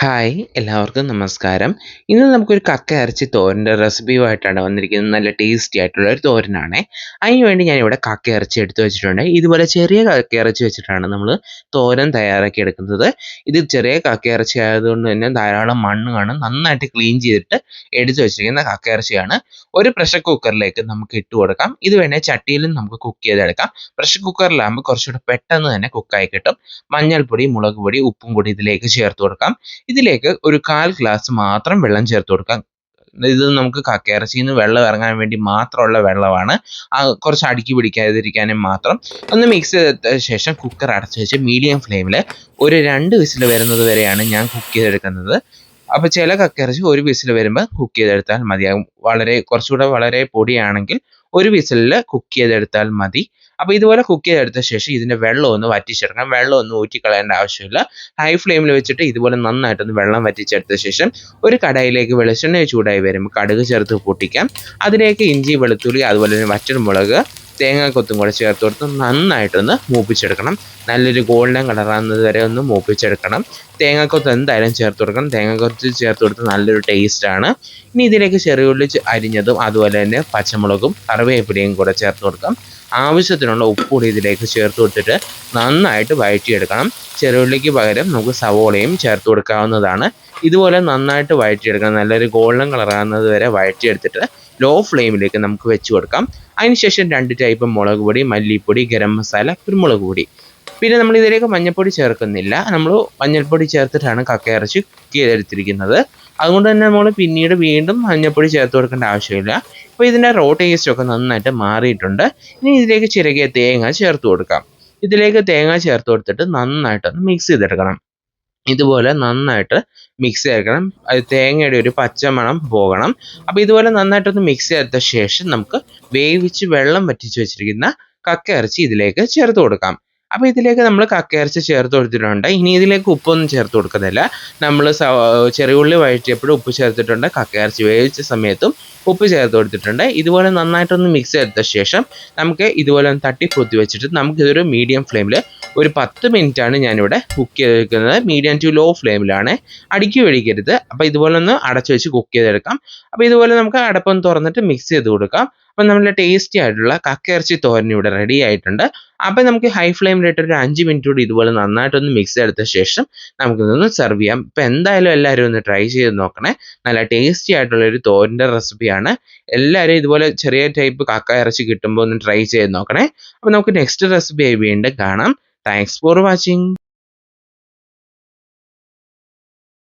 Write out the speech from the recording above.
Hi എല്ലാവർക്കും നമസ്കാരം. ഇന്ന് നമുക്കൊരു കക്ക ഇറച്ചി തോരൻ്റെ റെസിപ്പിയുമായിട്ടാണ് വന്നിരിക്കുന്നത്. നല്ല ടേസ്റ്റി ആയിട്ടുള്ള ഒരു തോരനാണേ. അതിന് വേണ്ടി ഞാനിവിടെ കക്ക ഇറച്ചി എടുത്ത് വെച്ചിട്ടുണ്ട്. ഇതുപോലെ ചെറിയ കക്ക ഇറച്ചി വെച്ചിട്ടാണ് നമ്മൾ തോരൻ തയ്യാറാക്കി എടുക്കുന്നത്. ഇത് ചെറിയ കക്ക ഇറച്ചി ആയതുകൊണ്ട് തന്നെ ധാരാളം മണ്ണ് കാണും. നന്നായിട്ട് ക്ലീൻ ചെയ്തിട്ട് എടുത്ത് വെച്ചിരിക്കുന്ന കക്ക ഇറച്ചിയാണ്. ഒരു പ്രഷർ കുക്കറിലേക്ക് നമുക്ക് ഇട്ട് കൊടുക്കാം. ഇത് വേണേൽ ചട്ടിയിലും നമുക്ക് കുക്ക് ചെയ്തെടുക്കാം. പ്രഷർ കുക്കറിലാകുമ്പോൾ കുറച്ചുകൂടെ പെട്ടെന്ന് തന്നെ കുക്കായി കിട്ടും. മഞ്ഞൾപ്പൊടി, മുളക് പൊടി, ഉപ്പും കൂടി ഇതിലേക്ക് ചേർത്ത് കൊടുക്കാം. ഇതിലേക്ക് ഒരു 1/4 ഗ്ലാസ് മാത്രം വെള്ളം ചേർത്ത് കൊടുക്കാം. ഇത് നമുക്ക് കക്കയിറച്ചിയിൽ നിന്ന് വെള്ളം ഇറങ്ങാൻ വേണ്ടി മാത്രമുള്ള വെള്ളമാണ്. കുറച്ച് അടുക്കി പിടിക്കാതിരിക്കാനും മാത്രം. ഒന്ന് മിക്സ് ചെയ്ത ശേഷം കുക്കർ അടച്ചു വെച്ച് മീഡിയം ഫ്ലെയിമിൽ ഒരു 2 വിസിൽ വരുന്നത് വരെയാണ് ഞാൻ കുക്ക് ചെയ്തെടുക്കുന്നത്. അപ്പോൾ ചില കക്കയിറച്ചി ഒരു വിസിൽ വരുമ്പോൾ കുക്ക് ചെയ്തെടുത്താൽ മതിയാകും. കുറച്ചുകൂടെ വളരെ പൊടിയാണെങ്കിൽ ഒരു വിസിലിൽ കുക്ക് ചെയ്തെടുത്താൽ മതി. അപ്പോൾ ഇതുപോലെ കുക്ക് ചെയ്തെടുത്ത ശേഷം ഇതിൻ്റെ വെള്ളം ഒന്ന് വറ്റിച്ചെടുക്കണം. വെള്ളം ഒന്നും ഊറ്റിക്കളയേണ്ട ആവശ്യമില്ല. ഹൈ ഫ്ലെയിമിൽ വെച്ചിട്ട് ഇതുപോലെ നന്നായിട്ടൊന്ന് വെള്ളം വറ്റിച്ചെടുത്ത ശേഷം ഒരു കടായിലേക്ക് വെളിച്ചെണ്ണ ചൂടായി വരുമ്പോൾ കടുക് ചേർത്ത് പൊട്ടിക്കാം. അതിലേക്ക് ഇഞ്ചി, വെളുത്തുള്ളി, അതുപോലെ തന്നെ വറ്റൽമുളക്, തേങ്ങാക്കൊത്തും കൂടെ ചേർത്ത് കൊടുത്ത് നന്നായിട്ടൊന്ന് മൂപ്പിച്ചെടുക്കണം. നല്ലൊരു ഗോൾഡൻ കളറാകുന്നത് വരെ ഒന്ന് മൂപ്പിച്ചെടുക്കണം. തേങ്ങാക്കൊത്ത് എന്തായാലും ചേർത്ത് കൊടുക്കണം. തേങ്ങാക്കൊത്ത് ചേർത്ത് കൊടുത്ത് നല്ലൊരു ടേസ്റ്റാണ്. ഇനി ഇതിലേക്ക് ചെറിയുള്ളി അരിഞ്ഞതും അതുപോലെ തന്നെ പച്ചമുളകും കറിവേപ്പിലയും കൂടെ ചേർത്ത് കൊടുക്കാം. ആവശ്യത്തിനുള്ള ഉപ്പ് കൂടി ഇതിലേക്ക് ചേർത്ത് കൊടുത്തിട്ട് നന്നായിട്ട് വഴറ്റിയെടുക്കണം. ചെറുള്ളിക്ക് പകരം നമുക്ക് സവോളയും ചേർത്ത് കൊടുക്കാവുന്നതാണ്. ഇതുപോലെ നന്നായിട്ട് വഴറ്റിയെടുക്കണം. നല്ലൊരു ഗോൾഡൻ കളറാകുന്നത് വരെ വഴറ്റിയെടുത്തിട്ട് ലോ ഫ്ലെയിമിലേക്ക് നമുക്ക് വെച്ച് കൊടുക്കാം. അതിനുശേഷം 2 ടൈപ്പ് മുളക് പൊടി, മല്ലിപ്പൊടി, ഗരം മസാല, കുരുമുളക് പൊടി. പിന്നെ നമ്മൾ ഇതിലേക്ക് മഞ്ഞൾപ്പൊടി ചേർക്കുന്നില്ല. നമ്മൾ മഞ്ഞൾപ്പൊടി ചേർത്തിട്ടാണ് കക്കയിറച്ചി കുക്ക് ചെയ്തെടുത്തിരിക്കുന്നത്. അതുകൊണ്ട് തന്നെ നമ്മൾ പിന്നീട് വീണ്ടും മഞ്ഞൾപ്പൊടി ചേർത്ത് കൊടുക്കേണ്ട ആവശ്യമില്ല. ഇപ്പോൾ ഇതിൻ്റെ റോ ടേസ്റ്റ് ഒക്കെ നന്നായിട്ട് മാറിയിട്ടുണ്ട്. ഇനി ഇതിലേക്ക് ചിരകിയ തേങ്ങ ചേർത്ത് കൊടുക്കാം. ഇതിലേക്ക് തേങ്ങ ചേർത്ത് കൊടുത്തിട്ട് നന്നായിട്ടൊന്ന് മിക്സ് ചെയ്തെടുക്കണം. ഇതുപോലെ നന്നായിട്ട് മിക്സ് ചെയ്തെടുക്കണം. അത് തേങ്ങയുടെ ഒരു പച്ചമണം പോകണം. അപ്പോൾ ഇതുപോലെ നന്നായിട്ടൊന്ന് മിക്സ് ചെയ്ത ശേഷം നമുക്ക് വേവിച്ച് വെള്ളം വറ്റിച്ച് വെച്ചിരിക്കുന്ന കക്കയിറച്ചി ഇതിലേക്ക് ചേർത്ത് കൊടുക്കാം. അപ്പോൾ ഇതിലേക്ക് നമ്മൾ കക്കയിറച്ചി ചേർത്ത് കൊടുത്തിട്ടുണ്ട്. ഇനി ഇതിലേക്ക് ഉപ്പൊന്നും ചേർത്ത് കൊടുക്കുന്നില്ല. നമ്മൾ ചെറിയുള്ളി വഴറ്റിയപ്പോഴും ഉപ്പ് ചേർത്തിട്ടുണ്ട്. കക്കയിറച്ചി വേവിച്ച സമയത്തും ഉപ്പ് ചേർത്ത് കൊടുത്തിട്ടുണ്ട്. ഇതുപോലെ നന്നായിട്ടൊന്ന് മിക്സ് ചെയ്ത ശേഷം നമുക്ക് ഇതുപോലെ ഒന്ന് തട്ടിപ്പൊത്തി വെച്ചിട്ട് നമുക്കിതൊരു മീഡിയം ഫ്ലെയിമിൽ ഒരു 10 മിനിറ്റാണ് ഞാനിവിടെ കുക്ക് ചെയ്തെടുക്കുന്നത്. മീഡിയം ടു ലോ ഫ്ലെയിമിലാണ്. അടുക്കി വെടിക്കരുത്. അപ്പോൾ ഇതുപോലെ ഒന്ന് അടച്ചു വെച്ച് കുക്ക് ചെയ്തെടുക്കാം. അപ്പോൾ ഇതുപോലെ നമുക്ക് അടപ്പൊന്ന് തുറന്നിട്ട് മിക്സ് ചെയ്ത് കൊടുക്കാം. അപ്പം നമ്മുടെ ടേസ്റ്റി ആയിട്ടുള്ള കക്കയിറച്ചി തോരൻ ഇവിടെ റെഡി ആയിട്ടുണ്ട്. അപ്പം നമുക്ക് ഹൈ ഫ്ലെയിമിലിട്ട് ഒരു 5 മിനിറ്റ് കൂടി ഇതുപോലെ നന്നായിട്ടൊന്ന് മിക്സ് എടുത്ത ശേഷം നമുക്കിതൊന്ന് സെർവ് ചെയ്യാം. ഇപ്പം എന്തായാലും എല്ലാവരും ഒന്ന് ട്രൈ ചെയ്ത് നോക്കണേ. നല്ല ടേസ്റ്റി ആയിട്ടുള്ളൊരു തോരൻ്റെ റെസിപ്പിയാണ്. എല്ലാവരും ഇതുപോലെ ചെറിയ ടൈപ്പ് കക്കയിറച്ചി കിട്ടുമ്പോൾ ഒന്ന് ട്രൈ ചെയ്ത് നോക്കണേ. അപ്പോൾ നമുക്ക് നെക്സ്റ്റ് റെസിപ്പി ആയി വീണ്ടും കാണാം. Thanks for watching.